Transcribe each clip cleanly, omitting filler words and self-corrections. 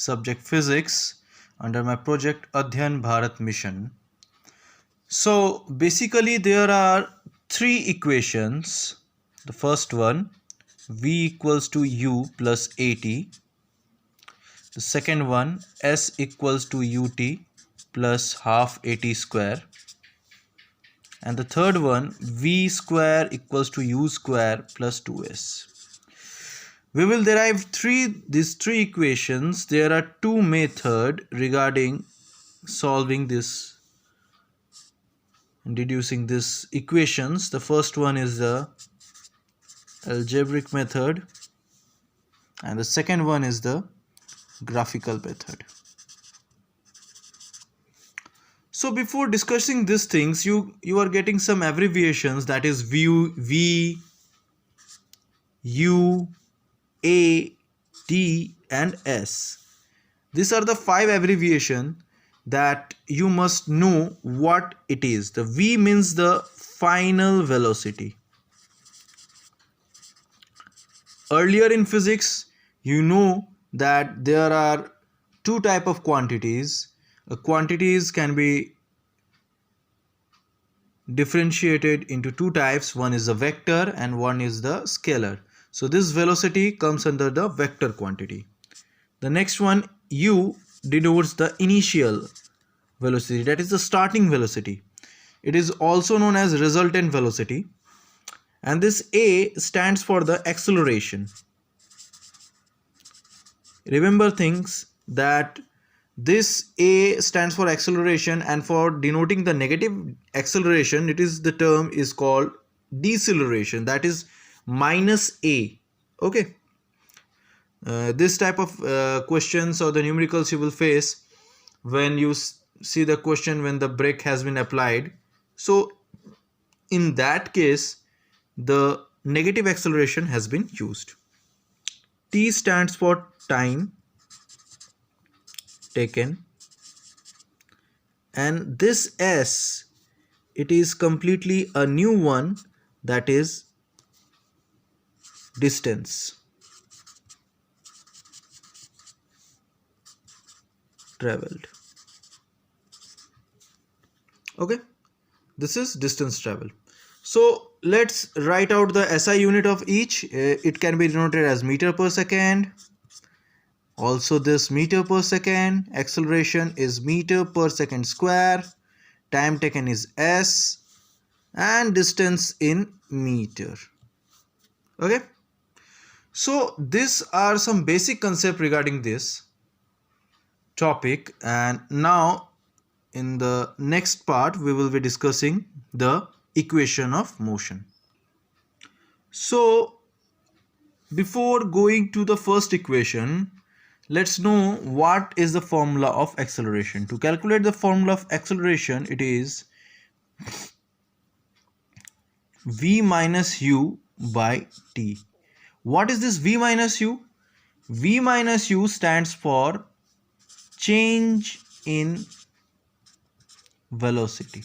subject physics, under my project Adhyan Bharat Mission. So basically there are three equations. The first one, V equals to U plus AT. The second one, S equals to UT plus half AT square. And the third one, V square equals to U square plus 2S. We will derive these three equations. There are two methods regarding solving this and deducing these equations. The first one is the algebraic method and the second one is the graphical method. So before discussing these things, you are getting some abbreviations, that is V, U, A, T and S. These are the five abbreviations that you must know what it is. The V means the final velocity. Earlier in physics, you know that there are two types of quantities. Quantities can be differentiated into two types. One is the vector and one is the scalar. So this velocity comes under the vector quantity. The next one, U, denotes the initial velocity, that is the starting velocity. It is also known as resultant velocity. And this A stands for the acceleration. Remember things that this A stands for acceleration, and for denoting the negative acceleration, the term is called deceleration, that is minus A. Okay. This type of questions or the numericals you will face when you see the question when the brake has been applied. So in that case, the negative acceleration has been used. T stands for time taken, and this S, it is completely a new one, that is distance traveled. Okay, this is distance traveled. So let's write out the SI unit of each. It can be denoted as meter per second. Also this meter per second. Acceleration is meter per second square. Time taken is S. And distance in meter. Okay. So these are some basic concepts regarding this topic. And now in the next part we will be discussing the equation of motion. So before going to the first equation, let's know what is the formula of acceleration. To calculate the formula of acceleration, it is V minus U by T. What is this V minus U? V minus U stands for change in velocity.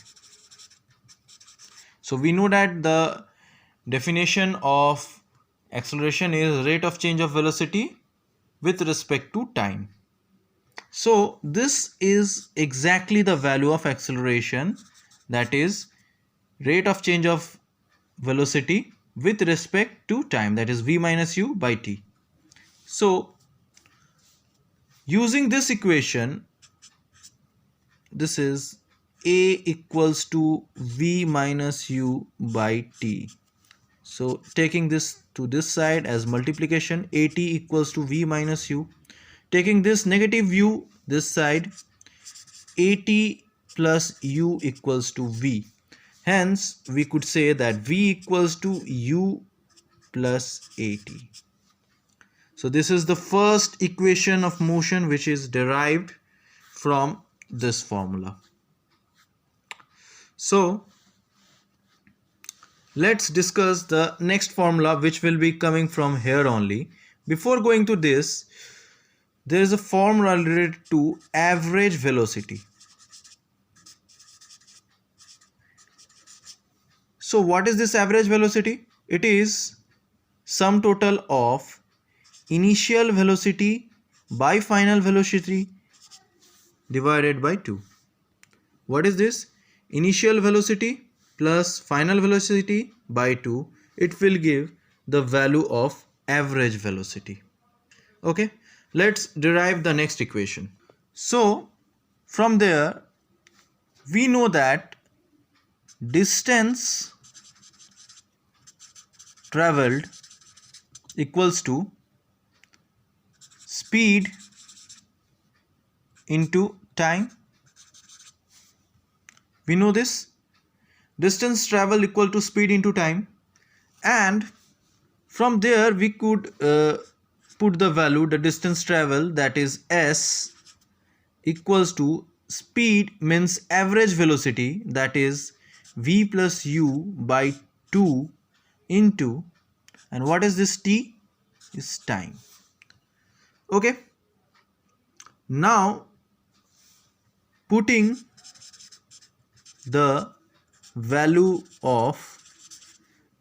So we know that the definition of acceleration is rate of change of velocity with respect to time. So this is exactly the value of acceleration, that is rate of change of velocity with respect to time, that is V minus U by T. So using this equation, this is A equals to V minus U by T. So taking this to this side as multiplication, AT equals to V minus U. Taking this negative U this side, AT plus U equals to V. Hence we could say that V equals to U plus AT. So this is the first equation of motion which is derived from this formula. So let's discuss the next formula which will be coming from here only. Before going to this, there is a formula related to average velocity. So what is this average velocity? It is sum total of initial velocity by final velocity divided by 2. What is this? Initial velocity plus final velocity by 2. It will give the value of average velocity. Okay, let's derive the next equation. So from there we know that distance traveled equals to speed into time. We know this. Distance traveled equal to speed into time, and from there we could put the value, the distance travel, that is s, equals to speed means average velocity, that is v plus u by 2 into, and what is this t? Is time. Okay, now putting the value of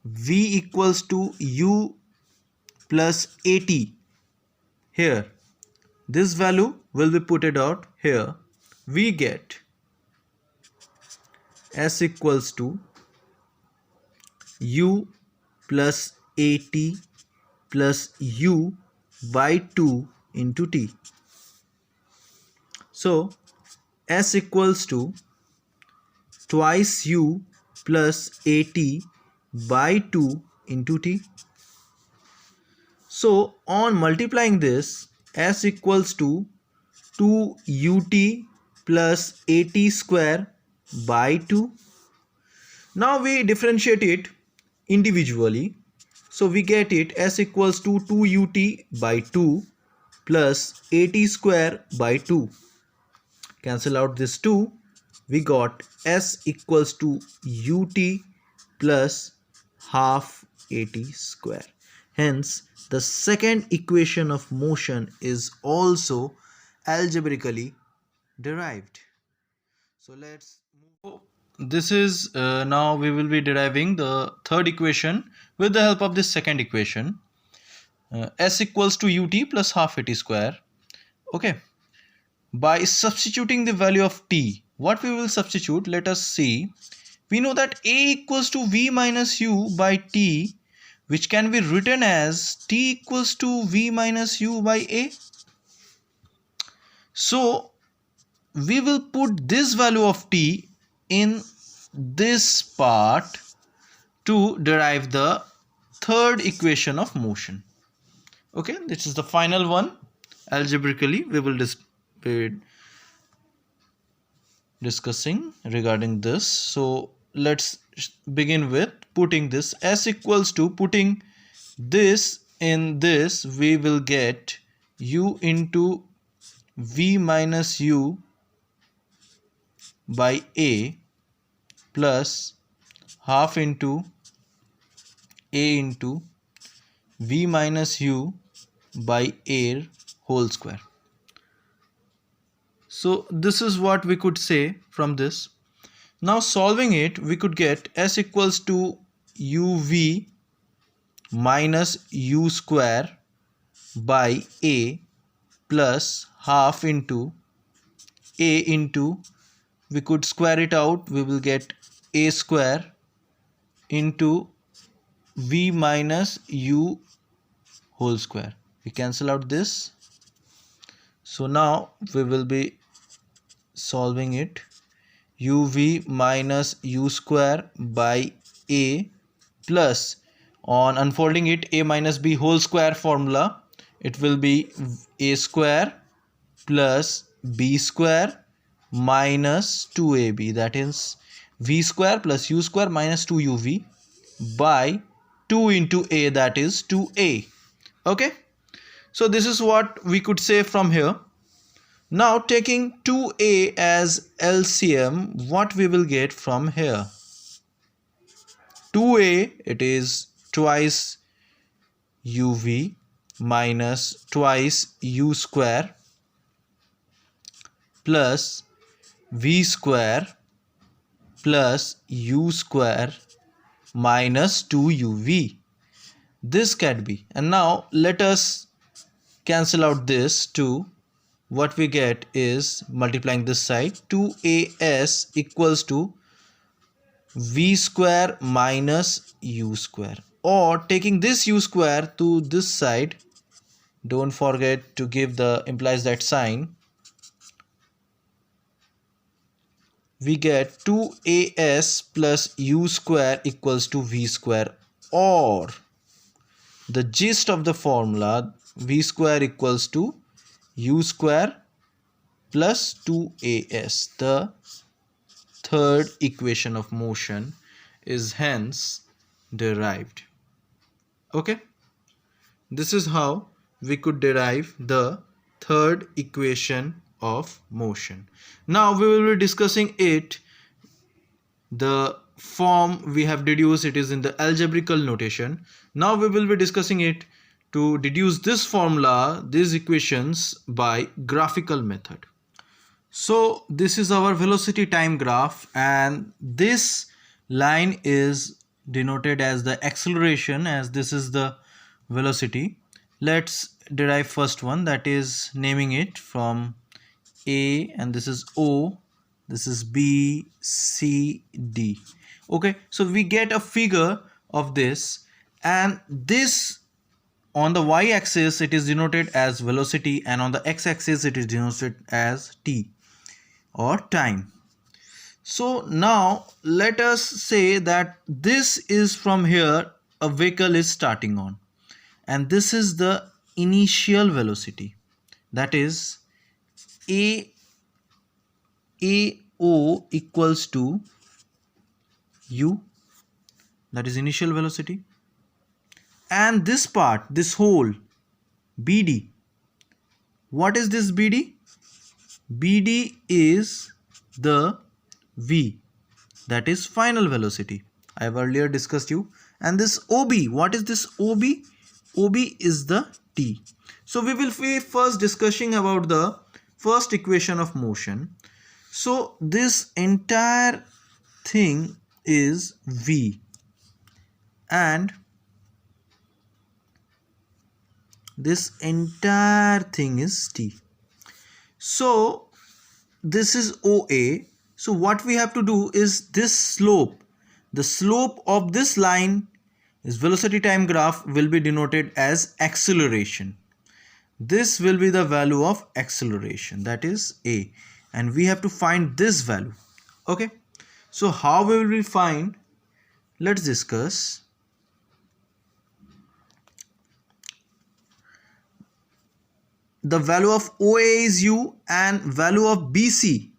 v equals to u plus at here, this value will be put it out here. We get s equals to u plus at plus u by 2 into t. So s equals to twice u plus at by 2 into t. So on multiplying this, s equals to 2 ut plus at square by 2. Now we differentiate it individually. So we get it s equals to 2 ut by 2 plus at square by 2. Cancel out this 2. We got s equals to ut plus half at square. Hence the second equation of motion is also algebraically derived. So let's move. This is now we will be deriving the third equation with the help of this second equation. S equals to ut plus half at square. Okay, by substituting the value of t, what we will substitute, let us see. We know that a equals to v minus u by t, which can be written as t equals to v minus u by a. So we will put this value of t in this part to derive the third equation of motion. Okay, this is the final one. Algebraically we will be discussing regarding this. So let's begin with putting this. S equals to, putting this in this, we will get u into v minus u by a plus half into a into v minus u by a whole square. So this is what we could say from this. Now solving it, we could get s equals to uv minus u square by a plus half into a into, we could square it out, we will get a square into v minus u whole square. We cancel out this. So now we will be solving it. uv minus u square by a plus, on unfolding it, a minus b whole square formula, it will be a square plus b square minus 2ab, that is v square plus u square minus 2uv by 2 into a, that is 2a. Okay, so this is what we could say from here. Now taking 2a as LCM, what we will get from here? 2a, it is twice uv minus twice u square plus v square plus u square minus 2uv. This can be, and now let us cancel out this 2. What we get is, multiplying this side, 2as equals to v square minus u square, or taking this u square to this side, don't forget to give the implies that sign, we get 2as plus u square equals to v square, or the gist of the formula, v square equals to u square plus 2as. The third equation of motion is hence derived. Okay, this is how we could derive the third equation of motion. Now we will be discussing it. The form we have deduced, it is in the algebraical notation. Now we will be discussing it to deduce this formula, these equations, by graphical method. So this is our velocity time graph, and this line is denoted as the acceleration, as this is the velocity. Let's derive first one, that is naming it from A, and this is O, this is B, C, D. Okay, so we get a figure of this, and this on the y-axis it is denoted as velocity, and on the x-axis it is denoted as t, or time. So now let us say that this is from here a vehicle is starting on, and this is the initial velocity, that is AO equals to u, that is initial velocity, and this part, this whole BD, what is this BD? BD is the V, that is final velocity, I have earlier discussed you. And this OB, what is this OB? OB is the T. So we will be first discussing about the first equation of motion. So this entire thing is V, and this entire thing is T. So this is OA. So what we have to do is this slope, the slope of this line is velocity time graph, will be denoted as acceleration. This will be the value of acceleration, that is A, and we have to find this value. Okay, so how will we find? Let's discuss. The value of OA is U, and value of BC,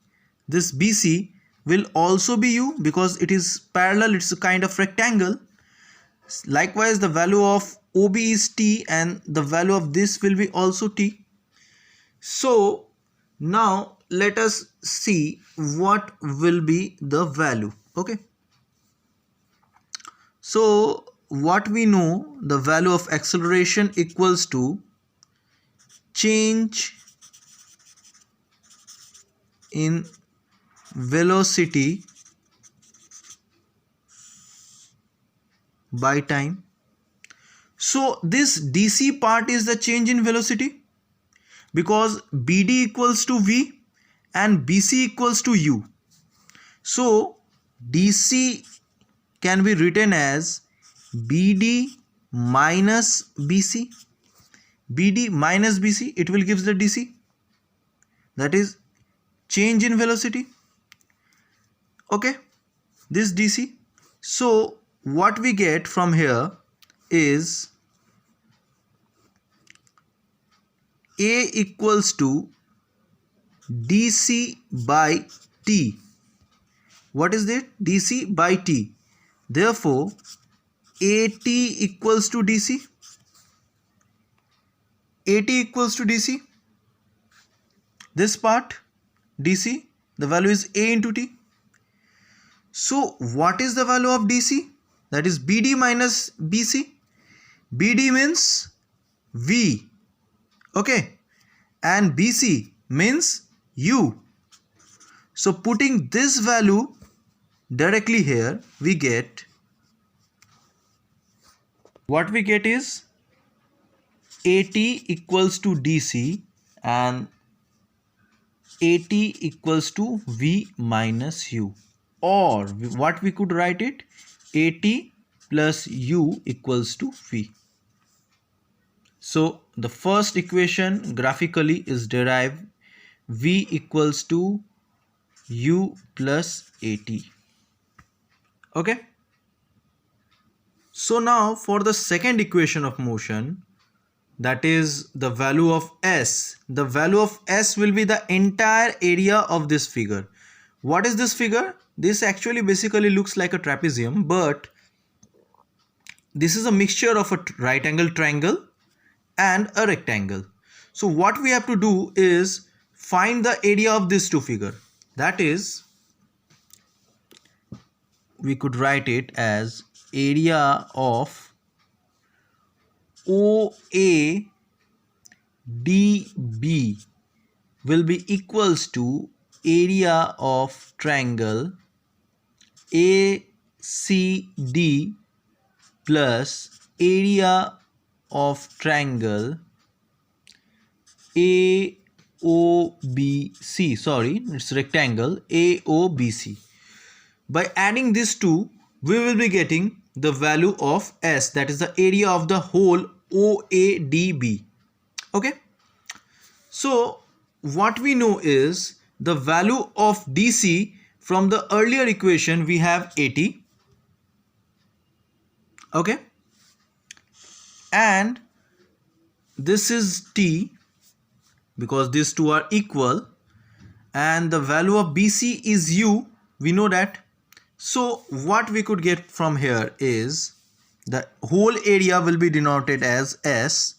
this BC will also be U because it is parallel, it's a kind of rectangle. Likewise the value of OB is T, and the value of this will be also T. So now let us see what will be the value. Okay, so what we know, the value of acceleration equals to change in velocity by time. So this DC part is the change in velocity, because BD equals to V and BC equals to U. So DC can be written as BD minus BC. BD minus BC, it will give the DC, that is change in velocity. Okay, this DC. So what we get from here is A equals to DC by T. What is that? DC by T. Therefore AT equals to DC. AT equals to DC. This part DC, the value is A into T. So what is the value of DC? That is BD minus BC. BD means V, okay, and BC means U. So putting this value directly here, we get, what we get is AT equals to DC and AT equals to V minus U, or what we could write it, AT plus U equals to V. So the first equation graphically is derived V equals to U plus AT. Okay. So now for the second equation of motion, that is the value of S. The value of S will be the entire area of this figure. What is this figure? This actually basically looks like a trapezium, but this is a mixture of a right angle triangle and a rectangle. So what we have to do is find the area of these two figures. That is, we could write it as area of OADB will be equals to area of triangle ACD plus area of triangle AOBC. Sorry, it's rectangle AOBC. By adding these two, we will be getting the value of S, that is the area of the whole OADB. Okay. So what we know is the value of DC from the earlier equation we have 80. Okay. And this is T because these two are equal, and the value of BC is U, we know that. So what we could get from here is the whole area will be denoted as S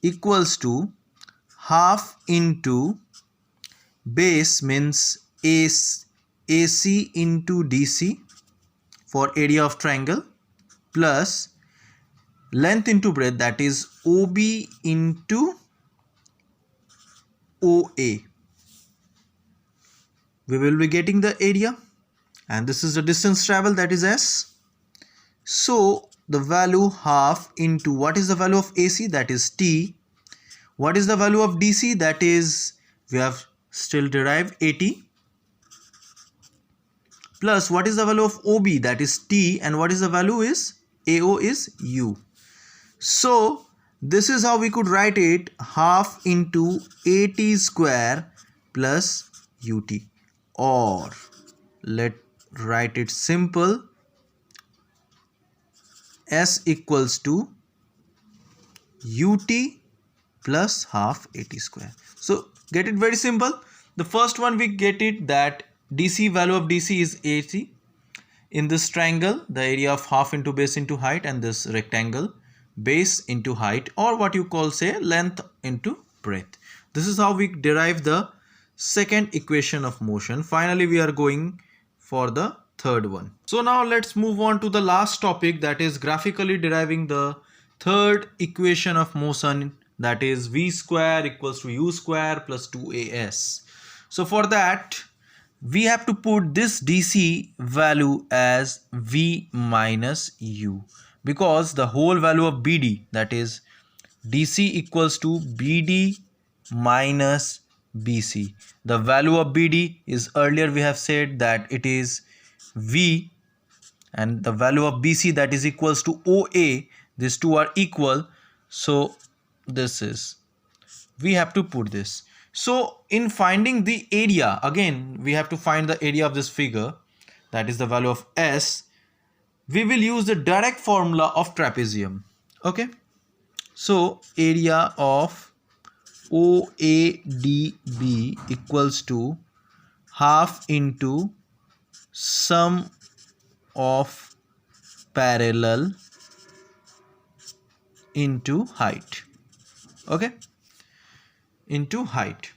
equals to half into base means AC into DC for area of triangle plus length into breadth, that is OB into OA. We will be getting the area, and this is the distance traveled, that is S. So the value half into what is the value of AC, that is T. What is the value of DC, that is we have still derived 80, plus what is the value of OB, that is T, and what is the value is AO is U. So this is how we could write it, half into AT square plus UT, or let write it simple, S equals to UT plus half AT square. So get it very simple. The first one we get it that DC, value of DC is AT. In this triangle, the area of half into base into height, and this rectangle base into height, or what you call say length into breadth. This is how we derive the second equation of motion. Finally we are going for the third one. So now let's move on to the last topic, that is graphically deriving the third equation of motion, that is V square equals to U square plus 2AS. So for that we have to put this DC value as V minus U, because the whole value of BD, that is DC equals to BD minus BC. The value of BD is, earlier we have said that it is V, and the value of BC, that is equals to OA. These two are equal, so this is, we have to put this. So in finding the area, again we have to find the area of this figure, that is the value of S. We will use the direct formula of trapezium. Okay. So area of OADB equals to half into sum of parallel into height. Okay, into height.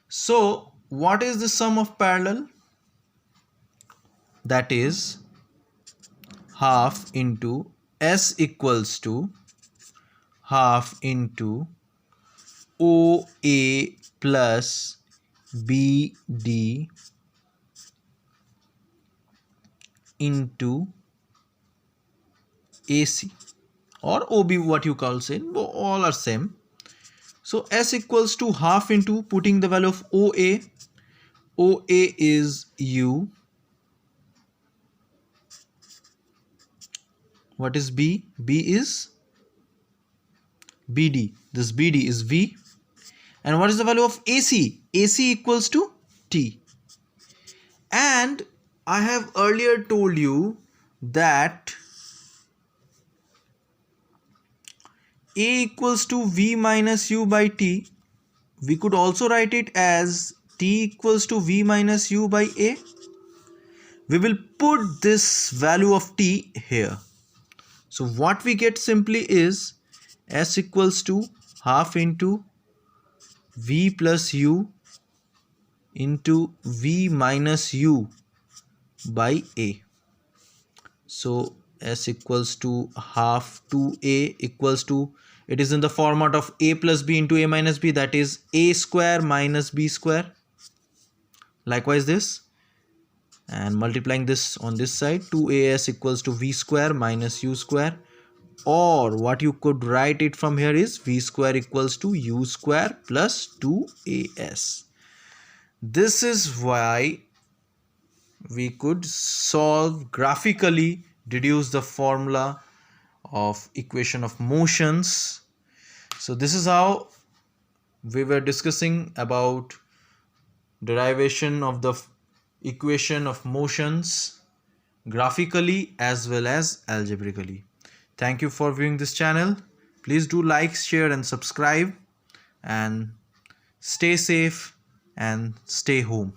So what is the sum of parallel? That is half into S equals to half into OA plus BD into AC. or OB, what you call sin, all are same. So S equals to half into putting the value of OA. OA is U. What is B? B is BD. This BD is V. And what is the value of AC? AC equals to T. And I have earlier told you that A equals to V minus U by T. We could also write it as T equals to V minus U by A. We will put this value of T here. So what we get simply is S equals to half into V plus U into V minus U by A. So S equals to half 2A equals to, it is in the format of A plus B into A minus B, that is A square minus B square. Likewise this, and multiplying this on this side, 2AS equals to V square minus U square, or what you could write it from here is V square equals to U square plus 2AS. This is why we could solve graphically, deduce the formula of equation of motions. So this is how we were discussing about derivation of the equation of motions graphically as well as algebraically. Thank you for viewing this channel. Please do like, share and subscribe, and stay safe and stay home.